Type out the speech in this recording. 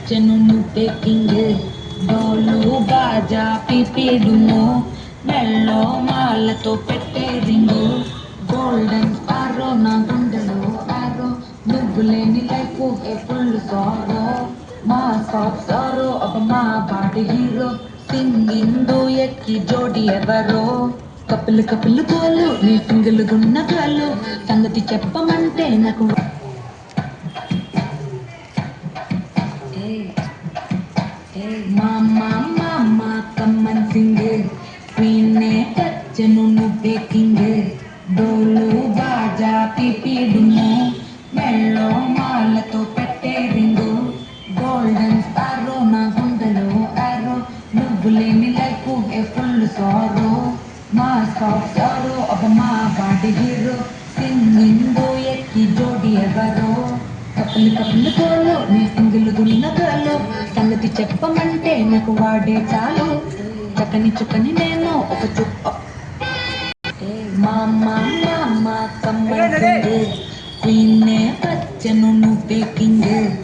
వచ్చెను నువ్వే కింగ్ డోలు బాజా పిపిడుము మెల్లో మాలతో పెట్టే రింగు గోల్డెన్ స్పారో నా గుండెలో ఆరో నువ్వు లేని లైఫ్ ఏ ఫుల్ సారో మా సాఫ్ట్ సారో ఒక మా బాడీ హీరో సింగింగ్ డూయట్ కి జోడి ఎవరో కపిల్ కపిల్ గోలు నీ సింగిల్ గున్న గాలు సంగతి చెప్పమంటే నాకు మామా మామా కమ్మన్ సింగ్ క్వీన్నే వచ్చెను నువ్వే కింగ్ డోలు బాజా పిపిడుము మెల్లో మాలతో పెట్టే రింగు గోల్డెన్ స్పారో నా గుండెలో ఆరో నువ్వు లేని లైఫ్ ఏ ఫుల్ సారో మా సాఫ్ట్ సారో ఒక మా బాడీ హీరో సింగింగ్ డూయట్ కి జోడి ఎవరో కపిల్ కపిల్ గోలు నీ సింగిల్ గున్న గాలు సంగతి చెప్పమంటే నాకు వాడే చాలు చక్కని చుక్కని నేను ఒక చుక్క మామా మామా కమ్మన్ సింగ్ క్వీన్నే వచ్చెను నువ్వే కింగ్